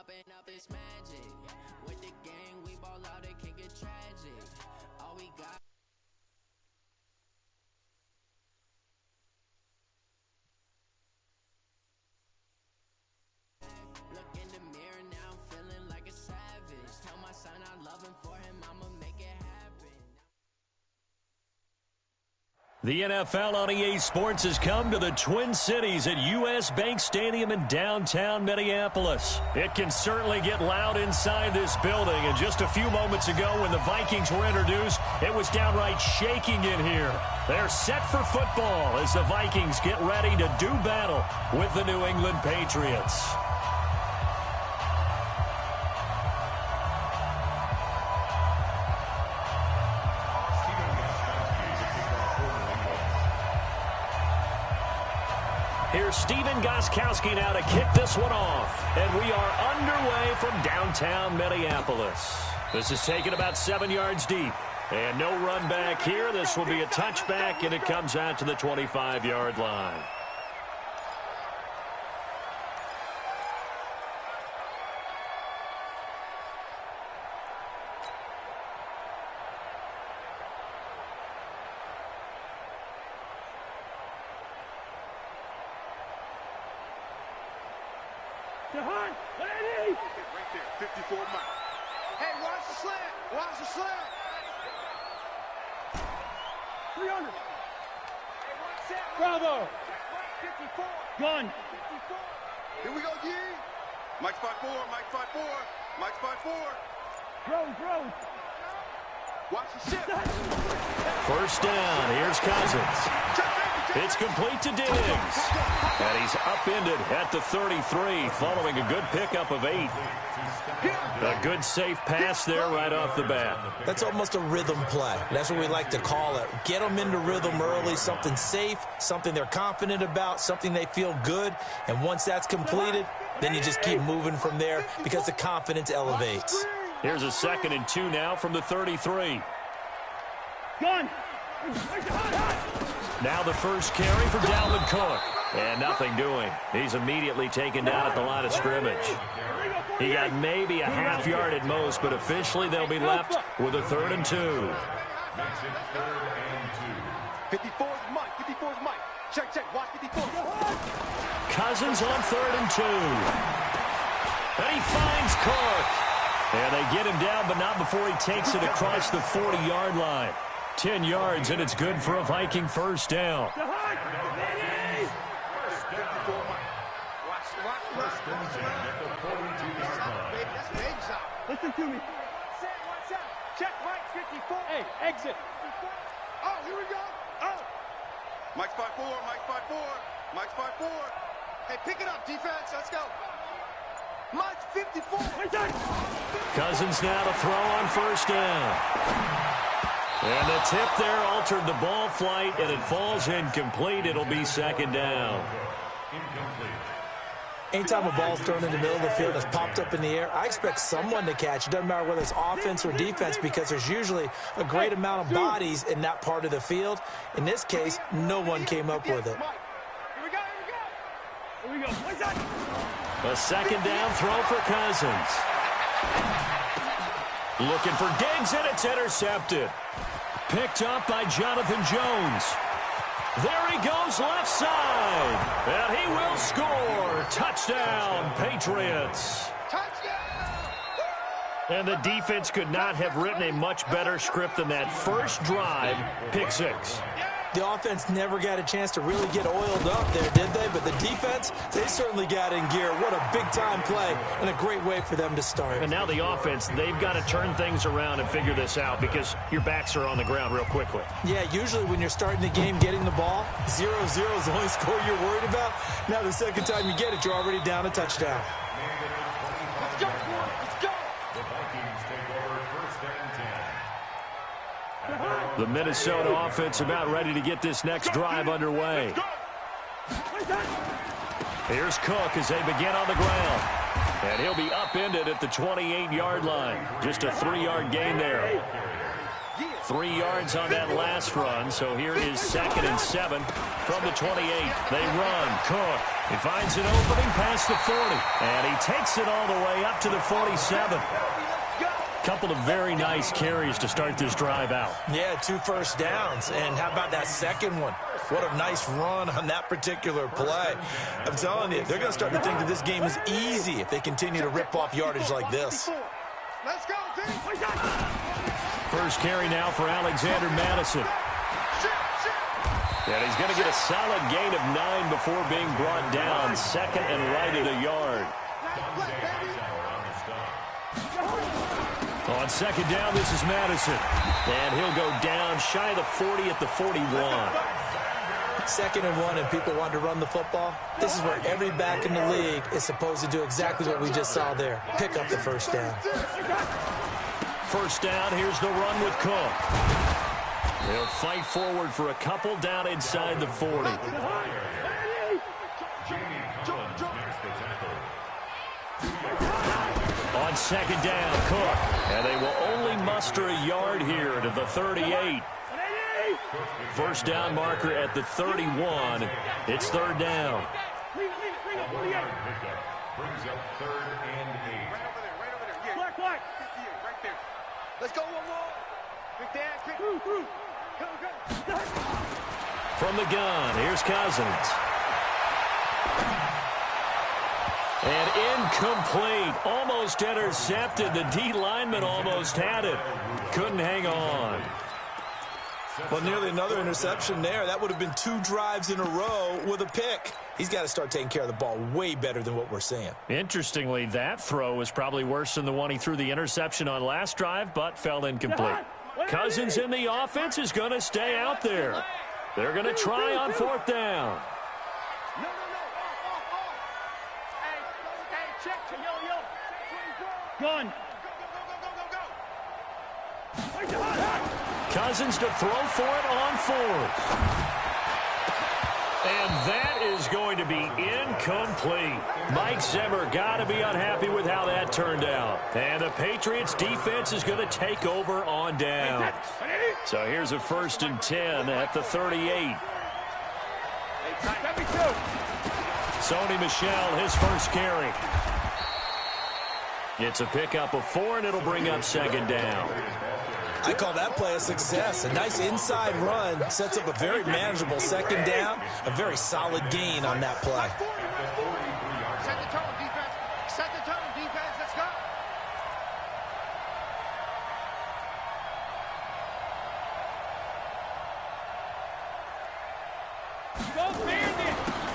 popping up this magic. With the gang, we ball out, it can get tragic. All we got. Look in the mirror now, I'm feeling like a savage. Tell my son I love him, for him I'ma make it happen. The NFL on EA Sports has come to the Twin Cities at US Bank Stadium in downtown Minneapolis. It can certainly get loud inside this building, and just a few moments ago when the Vikings were introduced, it was downright shaking in here. They're set for football as the Vikings get ready to do battle with the New England Patriots. Here's Stephen Gostkowski now to kick this one off. And we are underway from downtown Minneapolis. This is taken about 7 yards deep. And no run back here. This will be a touchback, and it comes out to the 25-yard line. Right there, 54 Mike. Hey, watch the slant. Watch the slant. 300. Hey, watch that. Bravo. 54. Gun. 54. Here we go, G. Mike's 5-4. Mike's 5-4. Mike's 5-4. Throw. Watch the ship. First down. Here's Cousins. It's complete to Diggs. And he's upended at the 33 following a good pickup of 8. A good safe pass there right off the bat. That's almost a rhythm play. That's what we like to call it. Get them into rhythm early, something safe, something they're confident about, something they feel good. And once that's completed, then you just keep moving from there because the confidence elevates. Here's a 2nd and 2 now from the 33. Gun. Now the first carry for Dalvin Cook. And nothing doing. He's immediately taken down at the line of scrimmage. He got maybe a half yard at most, but officially they'll be left with a 3rd and 2. 54's Mike. Check. Watch 54. Cousins on 3rd and 2. And he finds Cook. And they get him down, but not before he takes it across the 40-yard line. 10 yards, and it's good for a Viking first down. Listen to me. Check Mike 54. Hey, exit. Oh, here we go. Oh. Mike's 5-4. Mike's 5-4. Hey, pick it up, defense. Let's go. Mike's 54. Cousins now to throw on first down. And the tip there altered the ball flight, and it falls incomplete. It'll be 2nd down. Anytime a ball's thrown in the middle of the field that's popped up in the air, I expect someone to catch. It doesn't matter whether it's offense or defense because there's usually a great amount of bodies in that part of the field. In this case, no one came up with it. Here we go. A 2nd down throw for Cousins. Looking for Diggs, and it's intercepted. Picked up by Jonathan Jones. There he goes left side. And he will score. Touchdown, Patriots. Touchdown! And the defense could not have written a much better script than that first drive, pick 6. The offense never got a chance to really get oiled up there, did they? But the defense, they certainly got in gear. What a big-time play and a great way for them to start. And now the offense, they've got to turn things around and figure this out because your backs are on the ground real quickly. Yeah, usually when you're starting the game getting the ball, 0-0 is the only score you're worried about. Now the second time you get it, you're already down a touchdown. Let's go. The Vikings take over 1st and 10. The Minnesota offense about ready to get this next drive underway. Here's Cook as they begin on the ground. And he'll be upended at the 28-yard line. Just a 3-yard gain there. 3 yards on that last run, so here is 2nd and 7 from the 28. They run. Cook. He finds an opening past the 40, and he takes it all the way up to the 47. Couple of very nice carries to start this drive out. Yeah, 2 first downs. And how about that second one? What a nice run on that particular play. I'm telling you, they're going to start to think that this game is easy if they continue to rip off yardage like this. Let's go, team. First carry now for Alexander Madison. And he's going to get a solid gain of 9 before being brought down. 2nd and right at a yard. On 2nd down, this is Madison. And he'll go down shy of the 40 at the 41. 2nd and 1 and people want to run the football. This is where every back in the league is supposed to do exactly what we just saw there. Pick up the first down. First down, here's the run with Cook. He'll fight forward for a couple down inside the 40. On 2nd down, Cook. And they will only muster a yard here to the 38. First down marker at the 31. It's 3rd down. Brings up 3rd and 8. Right over there. Yeah. Black. 58, right there. Let's go one more. Big Dan, quick. Go. From the gun, here's Cousins. And incomplete. Almost intercepted. The D lineman almost had it. Couldn't hang on. Well, nearly another interception there. That would have been 2 drives in a row with a pick. He's got to start taking care of the ball way better than what we're seeing. Interestingly, that throw was probably worse than the one he threw the interception on last drive, but fell incomplete. Cousins in the offense is going to stay out there. They're going to try on 4th down. No. Hey, check. Yo. Gun. Go. Cousins to throw for it on 4th. And that is going to be incomplete. Mike Zimmer got to be unhappy with how that turned out. And the Patriots defense is going to take over on down. So here's a 1st and 10 at the 38. Sony Michel, his first carry. It's a pickup of 4, and it'll bring up 2nd down. I call that play a success. A nice inside run sets up a very manageable 2nd down. A very solid gain on that play. Set the tone, defense. Let's go.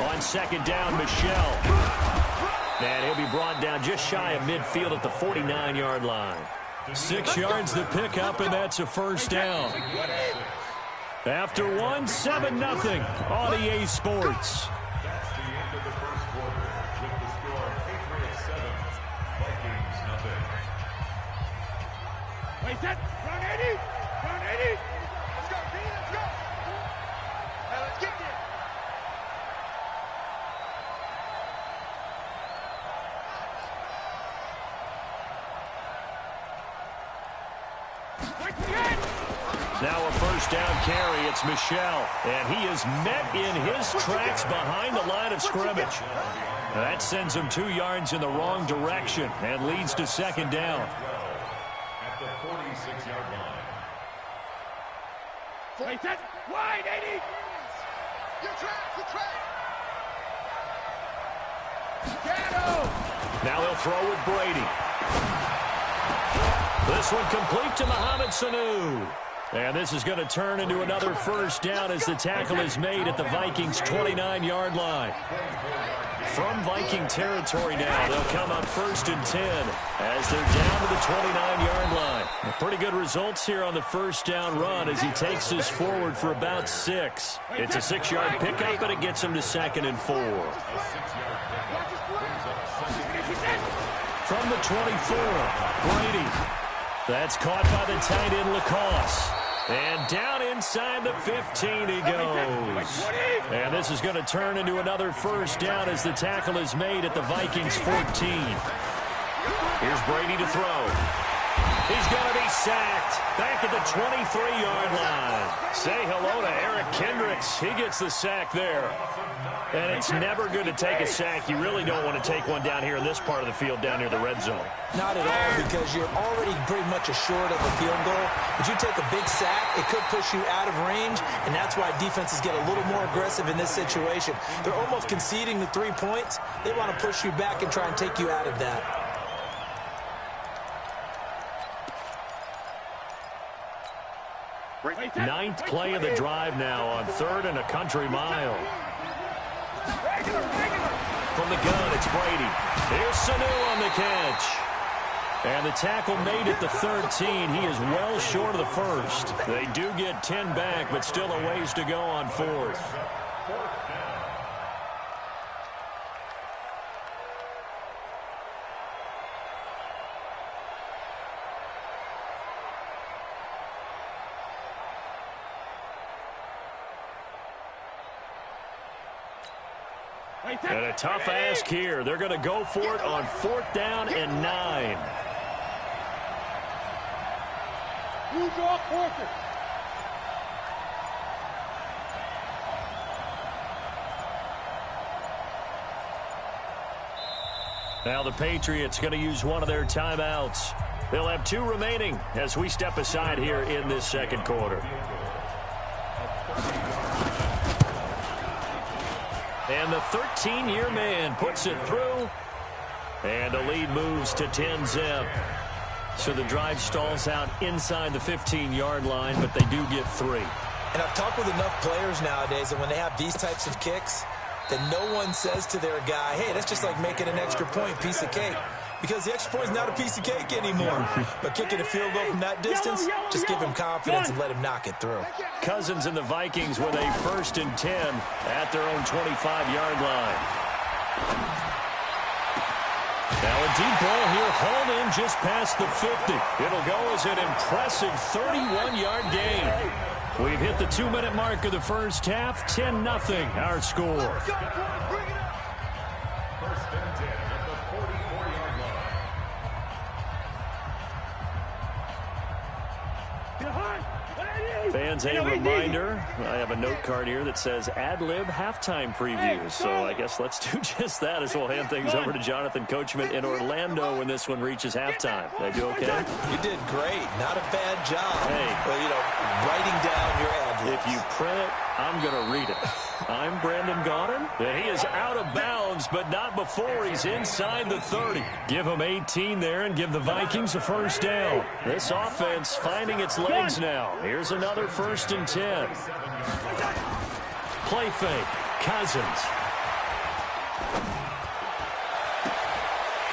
On 2nd down, Michel. And he'll be brought down just shy of midfield at the 49-yard line. 6 yards to pick up, and that's a 1st down. After 1, 7-0 on EA Sports. That's the end of the first quarter. With the score, Patriots 7, Vikings nothing. Wait, that. Run 80. Let's go, D. Let's go. Hey, let's get there. Now a 1st down carry. It's Michel. And he is met in his tracks behind the line of scrimmage. That sends him 2 yards in the wrong direction and leads to 2nd down. At the 46-yard line. Wait, that. Wide, 80. Your track. Now they'll throw with Brady. This one complete to Mohamed Sanu. And this is going to turn into another 1st down as the tackle is made at the Vikings' 29-yard line. From Viking territory now, they'll come up 1st and 10 as they're down to the 29-yard line. Pretty good results here on the 1st down run as he takes this forward for about 6. It's a 6-yard pickup, and it gets him to 2nd and 4. From the 24, Brady. That's caught by the tight end, Lacoste. And down inside the 15 he goes. And this is going to turn into another 1st down as the tackle is made at the Vikings' 14. Here's Brady to throw. He's going to be sacked. Back at the 23-yard line. Say hello to Eric Kendricks. He gets the sack there. And it's never good to take a sack. You really don't want to take one down here in this part of the field, down near the red zone. Not at all, because you're already pretty much assured of a field goal. But you take a big sack, it could push you out of range, and that's why defenses get a little more aggressive in this situation. They're almost conceding the 3 points. They want to push you back and try and take you out of that. Ninth play of the drive now on 3rd and a country mile. From the gun, it's Brady. Here's Sanu on the catch. And the tackle made at the 13. He is well short of the first. They do get 10 back, but still a ways to go on 4th. And a tough ask here. They're going to go for it on 4th down and 9. Now the Patriots going to use one of their timeouts. They'll have 2 remaining as we step aside here in this second quarter. And the 13-year man puts it through. And the lead moves to 10-zip. So the drive stalls out inside the 15-yard line, but they do get 3. And I've talked with enough players nowadays that when they have these types of kicks, that no one says to their guy, hey, that's just like making an extra point, piece of cake. Because the extra point is not a piece of cake anymore. But kicking a field goal from that distance, just give him confidence and let him knock it through. Cousins and the Vikings with a 1st and 10 at their own 25-yard line. Now a deep ball here, hauled in just past the 50. It'll go as an impressive 31-yard gain. We've hit the 2-minute mark of the first half. 10-0 our score. Fans, a reminder, I have a note card here that says ad-lib halftime preview. So I guess let's do just that as we'll hand things over to Jonathan Coachman in Orlando when this one reaches halftime. Did I do okay? You did great. Not a bad job. Hey. Well, writing down your ad-libs. If you print it, I'm going to read it. I'm Brandon Gaudin, and he is out of bounds, but not before he's inside the 30. Give him 18 there and give the Vikings a 1st down. This offense finding its legs now. Here's another 1st and 10. Play fake. Cousins.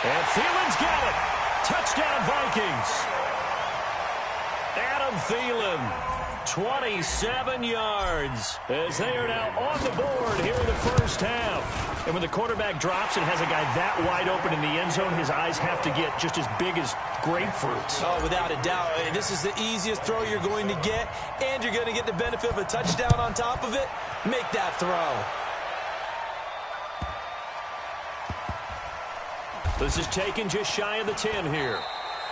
And Thielen's got it. Touchdown, Vikings. Adam Thielen. 27 yards as they are now on the board here in the first half. And when the quarterback drops and has a guy that wide open in the end zone, his eyes have to get just as big as grapefruits. Oh, without a doubt. This is the easiest throw you're going to get, and you're going to get the benefit of a touchdown on top of it. Make that throw. This is taken just shy of the 10 here.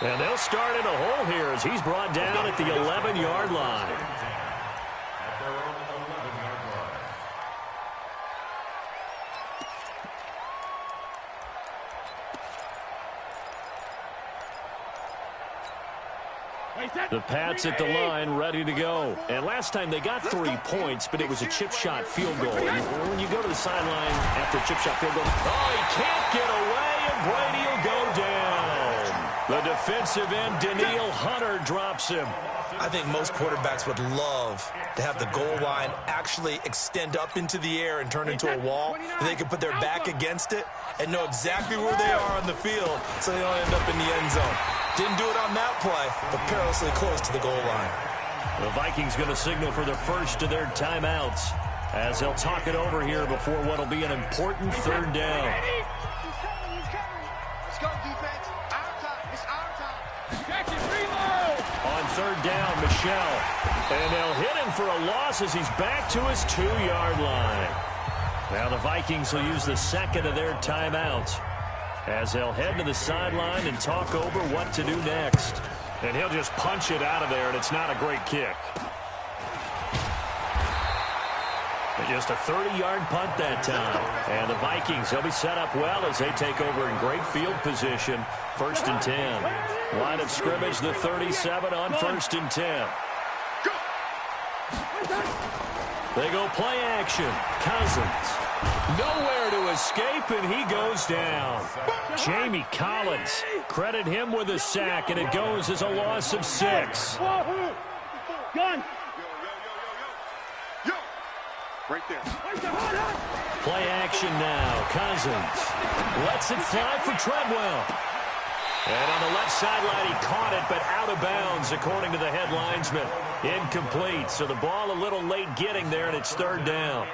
And they'll start in a hole here as he's brought down at the 11-yard line. At their own 11-yard line. The Pats at the line, ready to go. And last time they got 3 points, but it was a chip shot field goal. And when you go to the sideline after a chip shot field goal, oh, he can't get away, and Brady will go down. The defensive end, Danielle Hunter, drops him. I think most quarterbacks would love to have the goal line actually extend up into the air and turn into a wall. And they can put their back against it and know exactly where they are on the field so they don't end up in the end zone. Didn't do it on that play, but perilously close to the goal line. The Vikings going to signal for the first of their timeouts as they'll talk it over here before what will be an important 3rd down. Let's go, defense. Our time. It's our time. On 3rd down, Michelle. And they'll hit him for a loss as he's back to his 2-yard line. Now the Vikings will use the 2nd of their timeouts as they'll head to the sideline and talk over what to do next. And he'll just punch it out of there, and it's not a great kick. Just a 30-yard punt that time. And the Vikings, they'll be set up well as they take over in great field position. 1st and 10. Line of scrimmage, the 37 on 1st and 10. They go play action. Cousins. Nowhere to escape, and he goes down. Jamie Collins. Credit him with a sack, and it goes as a loss of 6. Gun. Right there. Play action now. Cousins lets it fly for Treadwell. And on the left sideline, he caught it, but out of bounds, according to the head linesman. Incomplete, so the ball a little late getting there, and it's 3rd down.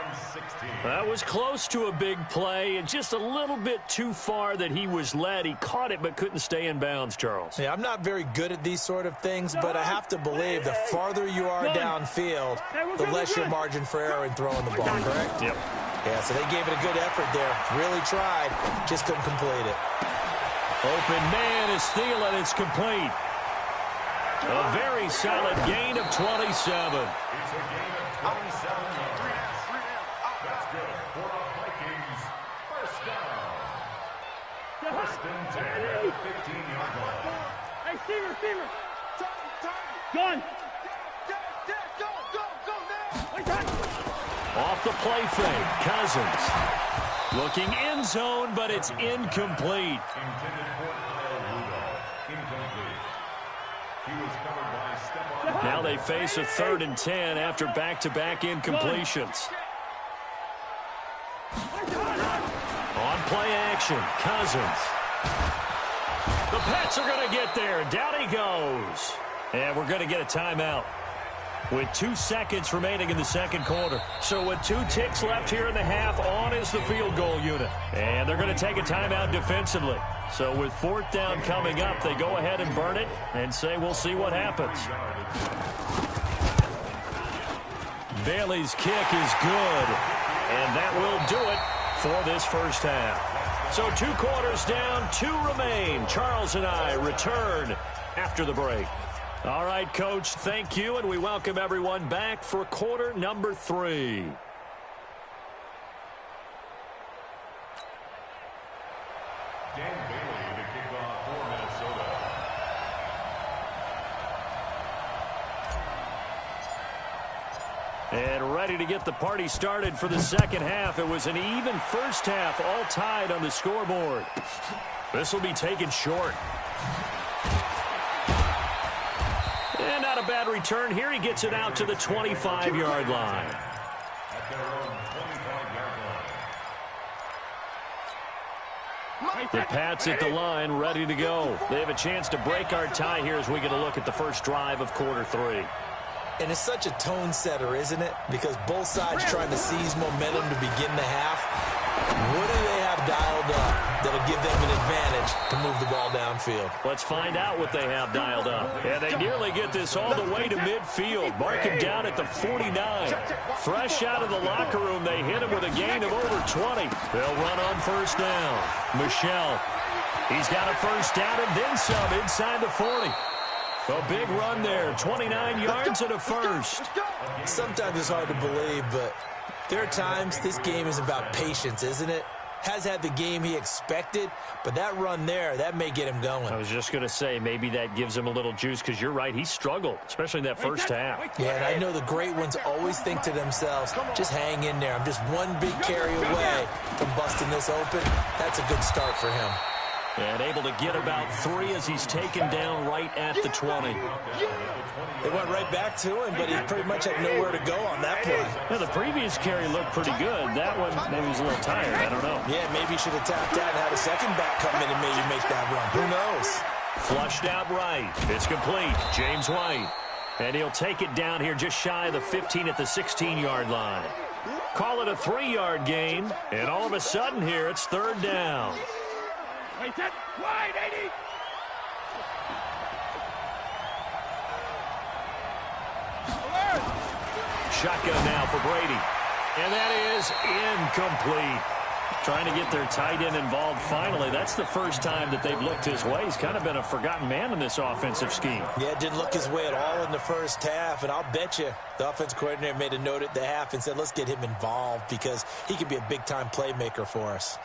That was close to a big play, and just a little bit too far that he was led. He caught it, but couldn't stay in bounds, Charles. Yeah, I'm not very good at these sort of things, but I have to believe the farther you are downfield, the less your margin for error in throwing the ball, correct? Yep. Yeah, so they gave it a good effort there. Really tried, just couldn't complete it. Open man is Thielen. It's complete. A very solid gain of 27. It's a gain of 27 yards. That's good for the Vikings. 1st down. 1st and 10 at the 15-yard line. Hey, Steamer. Gun. Go. Off the play fake. Cousins. Looking end zone, but it's incomplete. Intended for Kyle Rudolph. Incomplete. He was covered by Stephon. Now they face a 3rd and 10 after back-to-back incompletions. On play action, Cousins. The Pats are going to get there. Down he goes. And we're going to get a timeout with 2 seconds remaining in the 2nd quarter. So with 2 ticks left here in the half, on is the field goal unit. And they're going to take a timeout defensively. So with 4th down coming up, they go ahead and burn it and say we'll see what happens. Bailey's kick is good. And that will do it for this 1st half. So 2 quarters down, 2 remain. Charles and I return after the break. All right, Coach, thank you, and we welcome everyone back for quarter number 3. Dan Bailey to kick off for Minnesota. And ready to get the party started for the 2nd half. It was an even 1st half, all tied on the scoreboard. This will be taken short. And not a bad return here. He gets it out to the 25-yard line. At their own 25-yard line. The Pats at the line, ready to go. They have a chance to break our tie here as we get a look at the first drive of quarter 3. And it's such a tone setter, isn't it? Because both sides trying to seize momentum to begin the half. What do they have dialed up that'll give them an advantage to move the ball downfield? Let's find out what they have dialed up. And they nearly get this all the way to midfield. Mark him down at the 49. Fresh out of the locker room, they hit him with a gain of over 20. They'll run on 1st down. Michel, he's got a 1st down and then some inside the 40. A big run there, 29 yards and a 1st. Sometimes it's hard to believe, but there are times this game is about patience, isn't it? Has had the game he expected, but that run there, that may get him going. I was just going to say, maybe that gives him a little juice, because you're right, he struggled, especially in that 1st half. Yeah, and I know the great ones always think to themselves, just hang in there. I'm just one big carry away from busting this open. That's a good start for him. And able to get about 3 as he's taken down right at the 20. They went right back to him, but he pretty much had nowhere to go on that play. Well, the previous carry looked pretty good. That one, maybe he was a little tired. I don't know. Yeah, maybe he should have tapped out and had a second back come in and maybe make that run. Who knows? Flushed out right. It's complete. James White. And he'll take it down here just shy of the 15 at the 16-yard line. Call it a 3-yard gain. And all of a sudden here, it's 3rd down. Wide, 80. Shotgun now for Brady. And that is incomplete. Trying to get their tight end involved finally. That's the first time that they've looked his way. He's kind of been a forgotten man in this offensive scheme. Yeah, didn't look his way at all in the first half, and I'll bet you the offense coordinator made a note at the half and said, let's get him involved because he could be a big-time playmaker for us.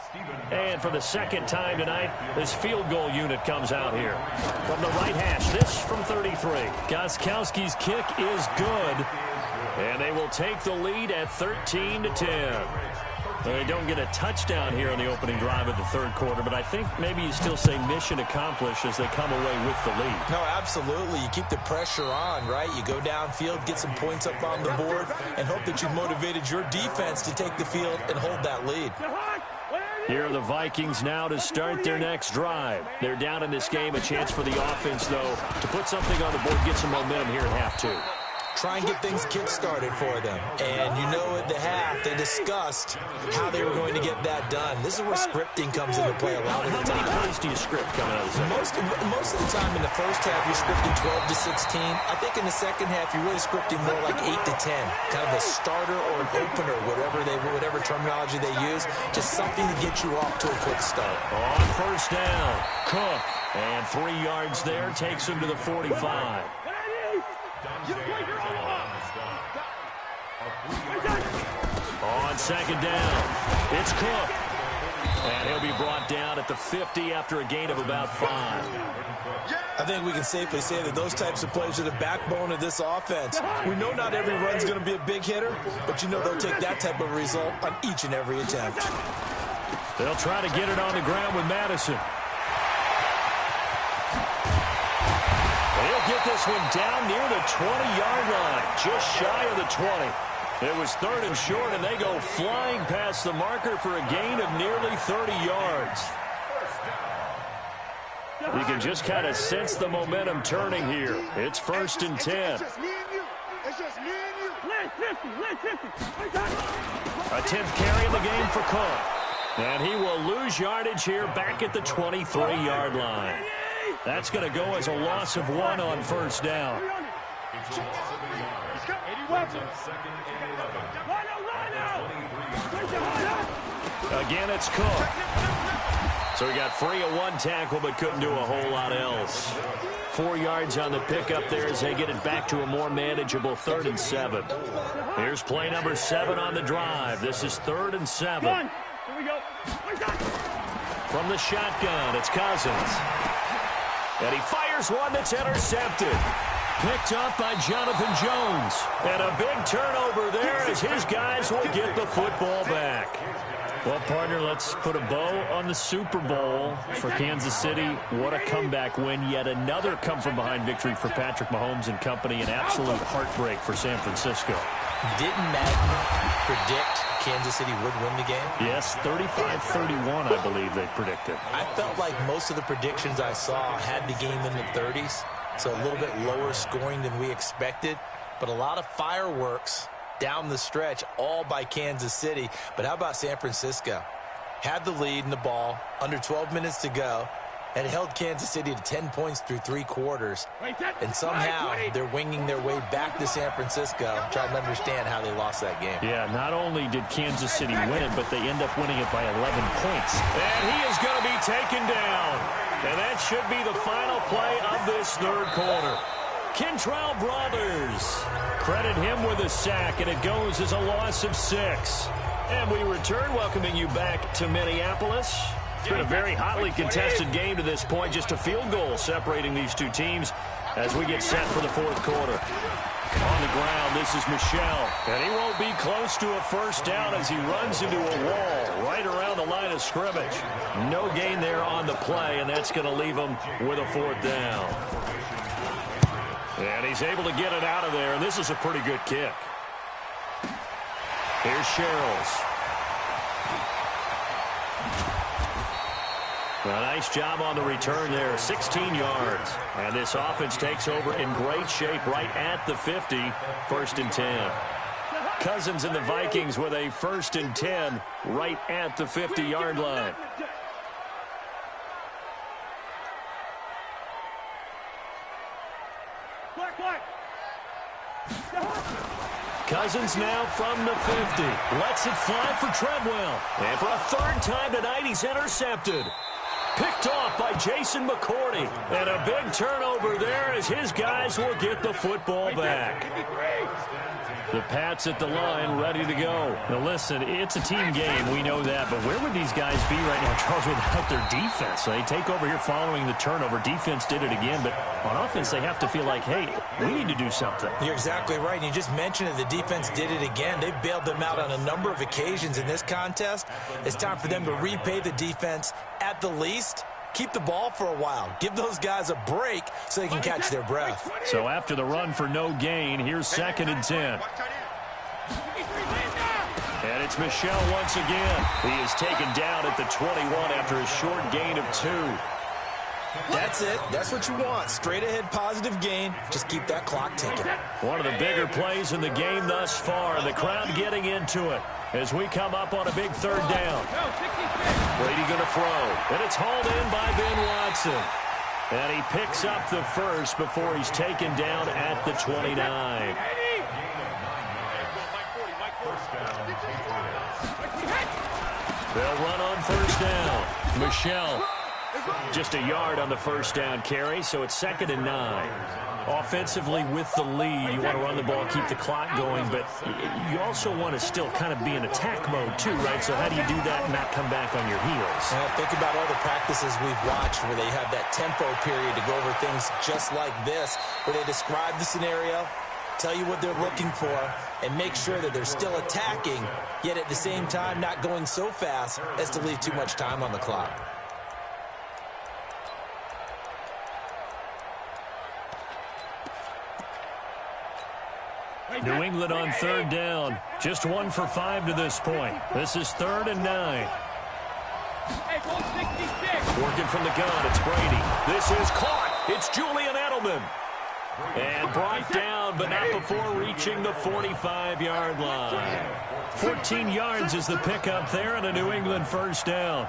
And for the second time tonight, this field goal unit comes out here. From the right hash, this from 33. Gostkowski's kick is good, and they will take the lead at 13-10. They don't get a touchdown here in the opening drive of the third quarter, but I think maybe you still say mission accomplished as they come away with the lead. No, absolutely. You keep the pressure on, right? You go downfield, get some points up on the board, and hope that you've motivated your defense to take the field and hold that lead. Here are the Vikings now to start their next drive. They're down in this game. A chance for the offense, though, to put something on the board, get some momentum here at half 2. Try and get things kick-started for them. And you know at the half, they discussed how they were going to get that done. This is where scripting comes into play a lot of the time. How many plays do you script coming out of the second? Most of the time in the first half, you're scripting 12 to 16. I think in the second half, you're really scripting more like 8 to 10. Kind of a starter or an opener, whatever terminology they use. Just something to get you off to a quick start. On first down, Cook. And 3 yards there takes him to the 45. On second down, it's Cook. And he'll be brought down at the 50 after a gain of about 5. I think we can safely say that those types of plays are the backbone of this offense. We know not every run's going to be a big hitter, but you know they'll take that type of result on each and every attempt. They'll try to get it on the ground with Madison. They'll get this one down near the 20-yard line, just shy of the 20. It was third and short, and they go flying past the marker for a gain of nearly 30 yards. You can just kind of sense the momentum turning here. It's first and 10. It's just me and you. It's just me and you. Let 50. A 10th carry in the game for Cook. And he will lose yardage here back at the 23-yard line. That's going to go as a loss of 1 on first down. Again, it's Cook. So he got free of 1 tackle but couldn't do a whole lot else. 4 yards on the pickup there as they get it back to a more manageable 3rd and 7. Here's play number 7 on the drive. This is 3rd and 7. Here we go. From the shotgun, it's Cousins. And he fires one that's intercepted. Picked up by Jonathan Jones. And a big turnover there as his guys will get the football back. Well, partner, let's put a bow on the Super Bowl for Kansas City. What a comeback win. Yet another come-from-behind victory for Patrick Mahomes and company. An absolute heartbreak for San Francisco. Didn't Madden predict Kansas City would win the game? Yes, 35-31, I believe they predicted. I felt like most of the predictions I saw had the game in the 30s, so a little bit lower scoring than we expected, but a lot of fireworks down the stretch, all by Kansas City. But how about San Francisco? Had the lead in the ball, under 12 minutes to go, and held Kansas City to 10 points through 3 quarters. And somehow they're winging their way back to San Francisco, trying to understand how they lost that game. Yeah, not only did Kansas City win it, but they end up winning it by 11 points. And he is going to be taken down. And that should be the final play of this third quarter. Kentrell Brothers. Credit him with a sack, and it goes as a loss of 6. And we return, welcoming you back to Minneapolis. It's been a very hotly contested game to this point. Just a field goal separating these two teams as we get set for the fourth quarter. On the ground, this is Michel. And he won't be close to a first down as he runs into a wall right around the line of scrimmage. No gain there on the play, and that's going to leave him with a fourth down. And he's able to get it out of there, and this is a pretty good kick. Here's Sherrills. A nice job on the return there, 16 yards. And this offense takes over in great shape right at the 50, 1st and 10. Cousins and the Vikings with a 1st and 10 right at the 50-yard line. Cousins now from the 50. Lets it fly for Treadwell. And for a third time tonight, he's intercepted. Picked off by Jason McCourty. And a big turnover there as his guys will get the football back. The Pats at the line, ready to go. Now listen, it's a team game. We know that. But where would these guys be right now, Charles, without their defense? So they take over here following the turnover. Defense did it again. But on offense, they have to feel like, hey, we need to do something. You're exactly right. And you just mentioned it. The defense did it again. They bailed them out on a number of occasions in this contest. It's time for them to repay the defense at the least. Keep the ball for a while. Give those guys a break so they can catch their breath. So after the run for no gain, here's 2nd and 10. And it's Michel once again. He is taken down at the 21 after a short gain of 2. That's it. That's what you want. Straight ahead positive gain. Just keep that clock ticking. One of the bigger plays in the game thus far. The crowd getting into it as we come up on a big 3rd down. Brady going to throw. And it's hauled in by Ben Watson. And he picks up the first before he's taken down at the 29. They'll run on 1st down. Michel just a yard on the 1st down carry, so it's 2nd and 9. Offensively with the lead, you want to run the ball, keep the clock going, but you also want to still kind of be in attack mode too, right? So how do you do that and not come back on your heels? Think about all the practices we've watched where they have that tempo period to go over things just like this, where they describe the scenario, tell you what they're looking for, and make sure that they're still attacking, yet at the same time not going so fast as to leave too much time on the clock. New England on 3rd down. Just 1 for 5 to this point. This is 3rd and 9. Working from the gun, it's Brady. This is caught. It's Julian Edelman. And brought down, but not before reaching the 45-yard line. 14 yards is the pickup there, and a New England 1st down.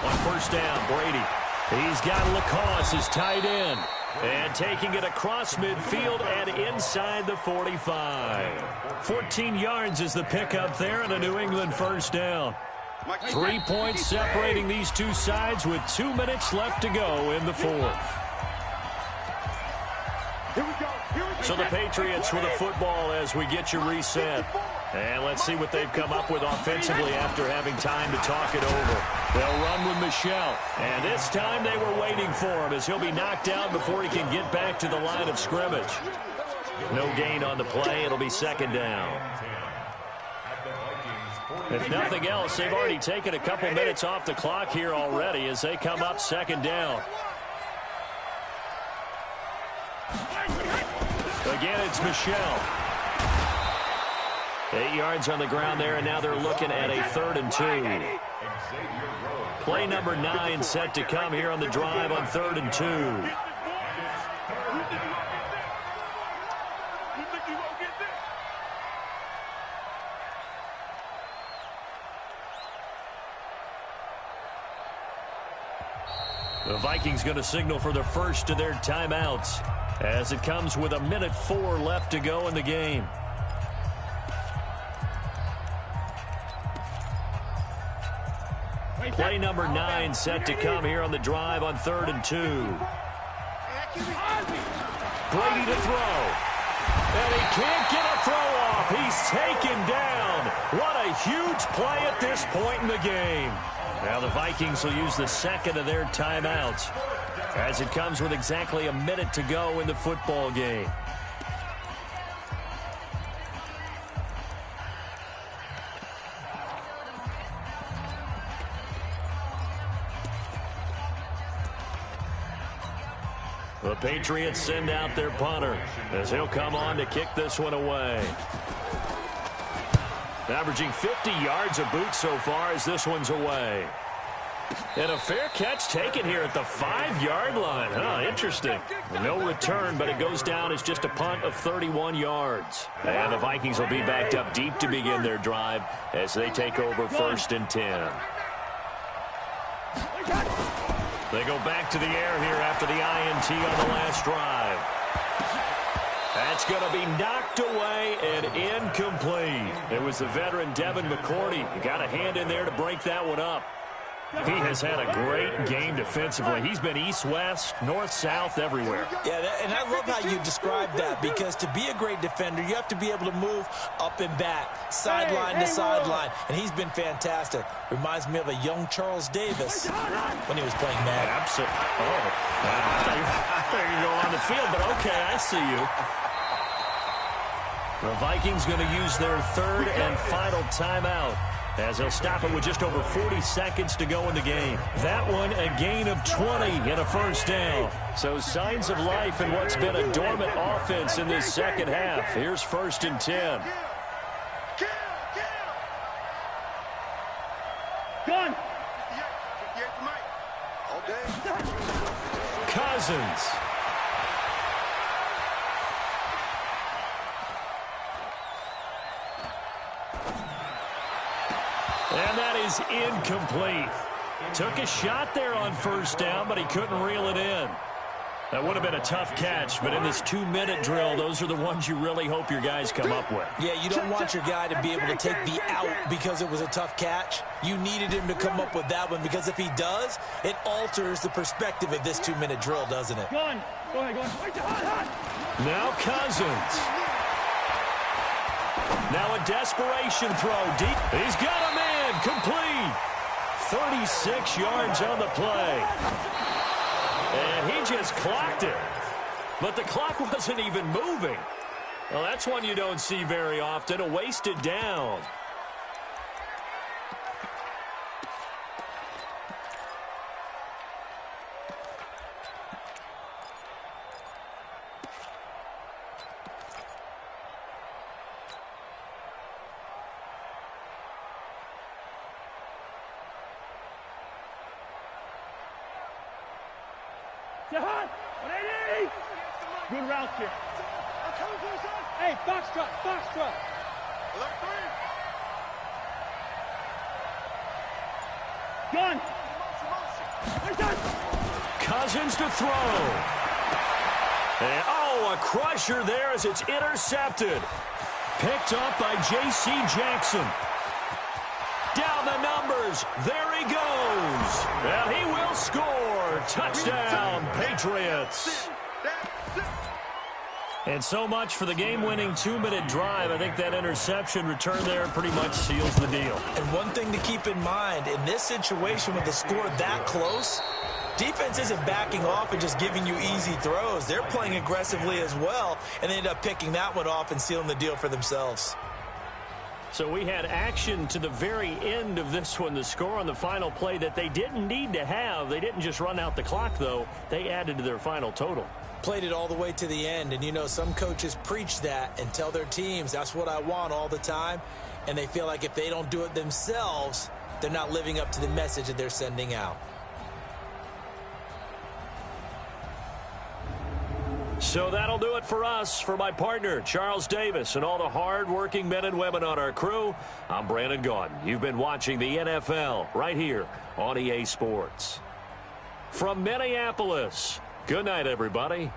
On 1st down, Brady. He's got Lacoste, his tight end. And taking it across midfield and inside the 45. 14 yards is the pickup there, and a New England 1st down. 3 points separating these two sides with 2 minutes left to go in the 4th. So the Patriots with a football as we get you reset. And let's see what they've come up with offensively after having time to talk it over. They'll run with Michel. And this time they were waiting for him as he'll be knocked out before he can get back to the line of scrimmage. No gain on the play. It'll be 2nd down. If nothing else, they've already taken a couple minutes off the clock here already as they come up 2nd down. Again, it's Michel. 8 yards on the ground there, and now they're looking at a 3rd and 2. Play number 9 set to come here on the drive on 3rd and 2. The Vikings going to signal for the first of their timeouts as it comes with 1:04 left to go in the game. Play number 9 set to come here on the drive on 3rd and 2. Brady to throw. And he can't get a throw off. He's taken down. What a huge play at this point in the game. Now the Vikings will use the 2nd of their timeouts as it comes with exactly 1 minute to go in the football game. The Patriots send out their punter as he'll come on to kick this one away. Averaging 50 yards a boot so far as this one's away. And a fair catch taken here at the 5-yard line. Huh, interesting. No return, but it goes down as just a punt of 31 yards. And the Vikings will be backed up deep to begin their drive as they take over 1st and 10. They go back to the air here after the INT on the last drive. That's going to be knocked away and incomplete. It was the veteran Devin McCourty. You got a hand in there to break that one up. He has had a great game defensively. He's been east-west, north-south, everywhere. Yeah, and I love how you described that, because to be a great defender, you have to be able to move up and back, sideline to sideline, and he's been fantastic. Reminds me of a young Charles Davis when he was playing Madden. Absolutely. Oh, I thought you were going on the field, but okay, I see you. The Vikings going to use their third and final timeout, as they'll stop it with just over 40 seconds to go in the game. That one, a gain of 20 and a first down. So signs of life in what's been a dormant offense in this second half. Here's 1st and 10. Gun. Cousins. And that is incomplete. Took a shot there on first down, but he couldn't reel it in. That would have been a tough catch, but in this 2-minute drill, those are the ones you really hope your guys come up with. Yeah, you don't want your guy to be able to take the out because it was a tough catch. You needed him to come up with that one, because if he does, it alters the perspective of this 2-minute drill, doesn't it? Go ahead, go on. Now Cousins. Now a desperation throw deep. He's got a man complete. 36 yards on the play. And he just clocked it. But the clock wasn't even moving. Well, that's one you don't see very often, a wasted down. Good route here. Hey, box truck. Gun. Cousins to throw. And, oh, a crusher there as it's intercepted. Picked up by J.C. Jackson. Down the numbers. There he goes. And he will score. Touchdown, Patriots. And so much for the game-winning 2-minute drive. I think that interception return there pretty much seals the deal. And one thing to keep in mind, in this situation with the score that close, defense isn't backing off and just giving you easy throws. They're playing aggressively as well, and they end up picking that one off and sealing the deal for themselves. So we had action to the very end of this one. The score on the final play that they didn't need to have. They didn't just run out the clock, though. They added to their final total. Played it all the way to the end, and you know, some coaches preach that and tell their teams, that's what I want all the time, and they feel like if they don't do it themselves, they're not living up to the message that they're sending out. So that'll do it for us. For my partner, Charles Davis, and all the hard-working men and women on our crew, I'm Brandon Gaudin. You've been watching the NFL right here on EA Sports. From Minneapolis, good night, everybody.